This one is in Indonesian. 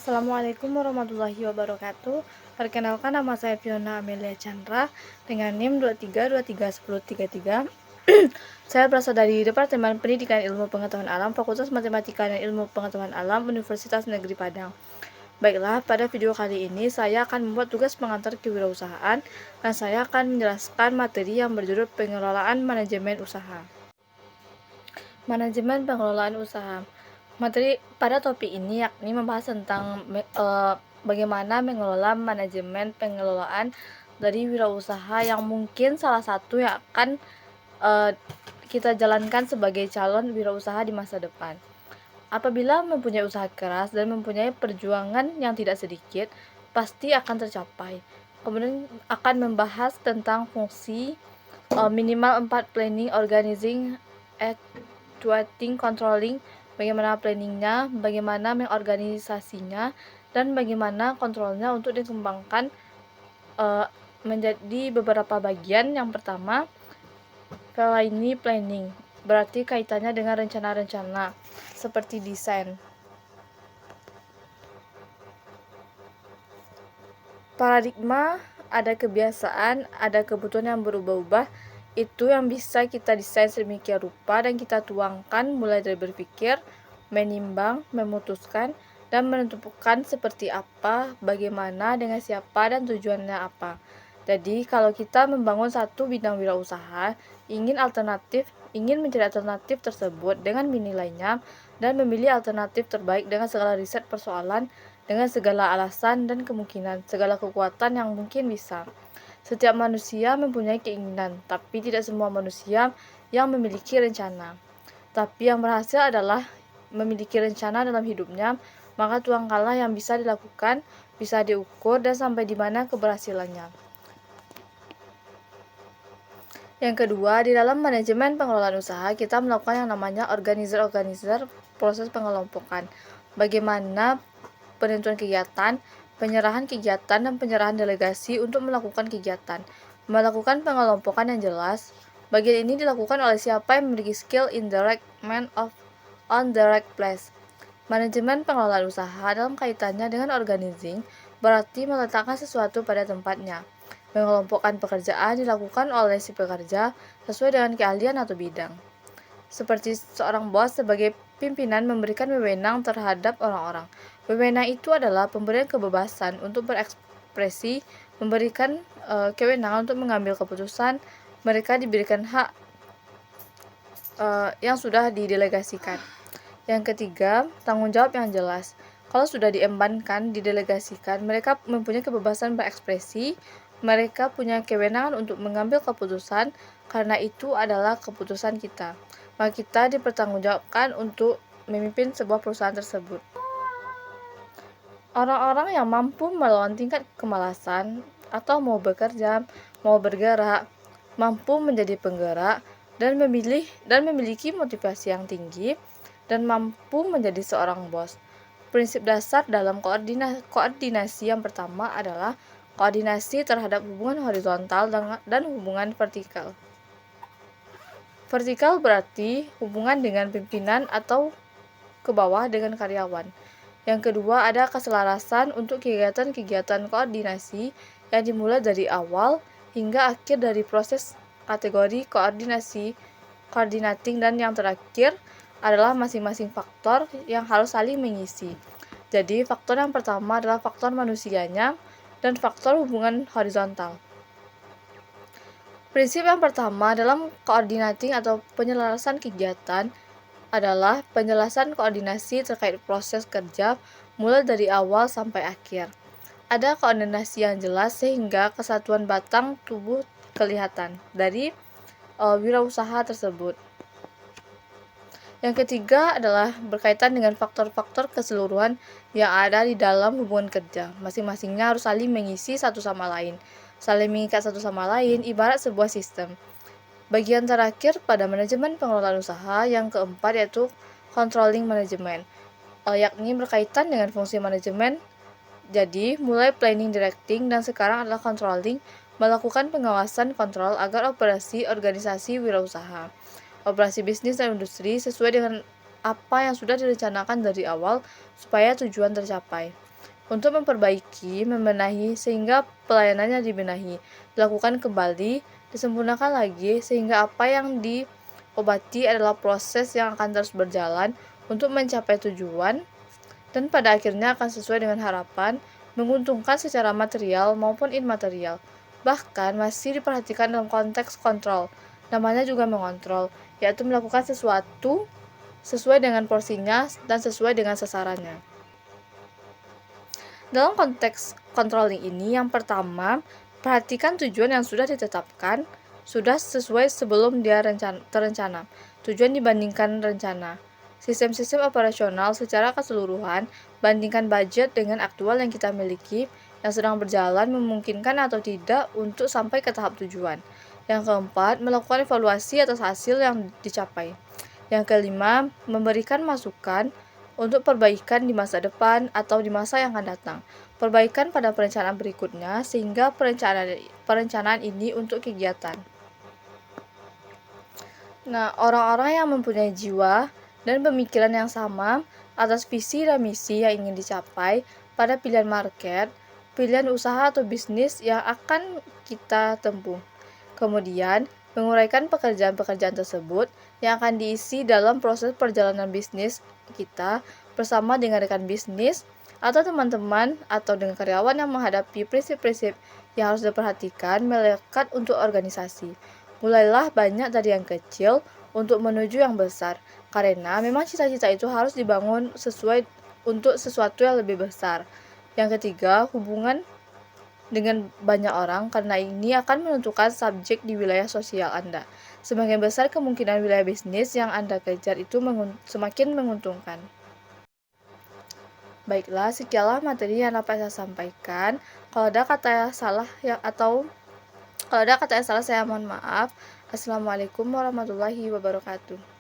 Assalamualaikum warahmatullahi wabarakatuh. Perkenalkan, nama saya Fiona Amelia Chandra dengan NIM 23231033. Saya berasal dari Departemen Pendidikan Ilmu Pengetahuan Alam, Fakultas Matematika dan Ilmu Pengetahuan Alam, Universitas Negeri Padang. Baiklah, pada video kali ini saya akan membuat tugas pengantar kewirausahaan dan saya akan menjelaskan materi yang berjudul pengelolaan manajemen usaha. Manajemen pengelolaan usaha. Materi pada topik ini yakni membahas tentang bagaimana mengelola manajemen pengelolaan dari wirausaha yang mungkin salah satu yang akan kita jalankan sebagai calon wirausaha di masa depan. Apabila mempunyai usaha keras dan mempunyai perjuangan yang tidak sedikit, pasti akan tercapai. Kemudian akan membahas tentang fungsi minimal 4 planning, organizing, actuating, controlling, bagaimana planningnya, bagaimana mengorganisasinya, dan bagaimana kontrolnya untuk dikembangkan menjadi beberapa bagian. Yang pertama, ini planning, berarti kaitannya dengan rencana-rencana seperti desain. Paradigma, ada kebiasaan, ada kebutuhan yang berubah-ubah, itu yang bisa kita desain sedemikian rupa dan kita tuangkan mulai dari berpikir, menimbang, memutuskan, dan menentukan seperti apa, bagaimana, dengan siapa, dan tujuannya apa. Jadi kalau kita membangun satu bidang wirausaha, ingin mencari alternatif tersebut dengan nilainya dan memilih alternatif terbaik dengan segala riset persoalan, dengan segala alasan dan kemungkinan, segala kekuatan yang mungkin bisa. Setiap manusia mempunyai keinginan, tapi tidak semua manusia yang memiliki rencana. Tapi yang berhasil adalah memiliki rencana dalam hidupnya, maka tuangkanlah yang bisa dilakukan, bisa diukur, dan sampai di mana keberhasilannya. Yang kedua, di dalam manajemen pengelolaan usaha, kita melakukan yang namanya organizer proses pengelompokan. Bagaimana penentuan kegiatan, penyerahan kegiatan, dan penyerahan delegasi untuk melakukan kegiatan. Melakukan pengelompokan yang jelas. Bagian ini dilakukan oleh siapa yang memiliki skill in the right man on the right place. Manajemen pengelolaan usaha dalam kaitannya dengan organizing berarti meletakkan sesuatu pada tempatnya. Mengelompokkan pekerjaan dilakukan oleh si pekerja sesuai dengan keahlian atau bidang. Seperti seorang bos sebagai pimpinan memberikan wewenang terhadap orang-orang. Wewenang itu adalah pemberian kebebasan untuk berekspresi, memberikan kewenangan untuk mengambil keputusan. Mereka diberikan hak yang sudah didelegasikan. Yang ketiga, tanggung jawab yang jelas. Kalau sudah diembankan, didelegasikan, mereka mempunyai kebebasan berekspresi, mereka punya kewenangan untuk mengambil keputusan, karena itu adalah keputusan kita. Maka kita dipertanggungjawabkan untuk memimpin sebuah perusahaan tersebut. Orang-orang yang mampu melawan tingkat kemalasan atau mau bekerja, mau bergerak, mampu menjadi penggerak dan memiliki motivasi yang tinggi dan mampu menjadi seorang bos. Prinsip dasar dalam koordinasi yang pertama adalah koordinasi terhadap hubungan horizontal dan hubungan vertikal. Vertikal berarti hubungan dengan pimpinan atau ke bawah dengan karyawan. Yang kedua, ada keselarasan untuk kegiatan-kegiatan koordinasi yang dimulai dari awal hingga akhir dari proses kategori coordinating, dan yang terakhir adalah masing-masing faktor yang harus saling mengisi. Jadi, faktor yang pertama adalah faktor manusianya dan faktor hubungan horizontal. Prinsip yang pertama dalam coordinating atau penyelarasan kegiatan adalah penjelasan koordinasi terkait proses kerja mulai dari awal sampai akhir. Ada koordinasi yang jelas sehingga kesatuan batang tubuh kelihatan dari wirausaha tersebut. Yang ketiga adalah berkaitan dengan faktor-faktor keseluruhan yang ada di dalam hubungan kerja. Masing-masingnya harus saling mengisi satu sama lain. Saling mengikat satu sama lain ibarat sebuah sistem. Bagian terakhir pada manajemen pengelolaan usaha yang keempat yaitu controlling management, yakni berkaitan dengan fungsi manajemen. Jadi mulai planning, directing, dan sekarang adalah controlling, melakukan pengawasan kontrol agar operasi organisasi wirausaha, operasi bisnis dan industri sesuai dengan apa yang sudah direncanakan dari awal supaya tujuan tercapai. Untuk memperbaiki, membenahi sehingga pelayanannya dibenahi, dilakukan kembali, disempurnakan lagi sehingga apa yang diobati adalah proses yang akan terus berjalan untuk mencapai tujuan dan pada akhirnya akan sesuai dengan harapan, menguntungkan secara material maupun immaterial. Bahkan masih diperhatikan dalam konteks kontrol. Namanya juga mengontrol, yaitu melakukan sesuatu sesuai dengan porsinya dan sesuai dengan sasarannya. Dalam konteks controlling ini, yang pertama, perhatikan tujuan yang sudah ditetapkan, sudah sesuai sebelum dia terencana. Tujuan dibandingkan rencana. Sistem-sistem operasional secara keseluruhan, bandingkan budget dengan aktual yang kita miliki, yang sedang berjalan memungkinkan atau tidak untuk sampai ke tahap tujuan. Yang keempat, melakukan evaluasi atas hasil yang dicapai. Yang kelima, memberikan masukan untuk perbaikan di masa depan atau di masa yang akan datang. Perbaikan pada perencanaan berikutnya sehingga perencanaan ini untuk kegiatan. Nah, orang-orang yang mempunyai jiwa dan pemikiran yang sama atas visi dan misi yang ingin dicapai pada pilihan market, pilihan usaha atau bisnis yang akan kita tempuh. Kemudian, menguraikan pekerjaan-pekerjaan tersebut yang akan diisi dalam proses perjalanan bisnis kita bersama dengan rekan bisnis atau teman-teman atau dengan karyawan yang menghadapi prinsip-prinsip yang harus diperhatikan melekat untuk organisasi. Mulailah banyak dari yang kecil untuk menuju yang besar, karena memang cita-cita itu harus dibangun sesuai untuk sesuatu yang lebih besar. Yang ketiga, hubungan dengan banyak orang karena ini akan menentukan subjek di wilayah sosial Anda. Semakin besar kemungkinan wilayah bisnis yang Anda kejar itu semakin menguntungkan. Baiklah, sekianlah materi yang dapat saya sampaikan. Kalau ada kata salah kalau ada kata yang salah saya mohon maaf. Assalamualaikum warahmatullahi wabarakatuh.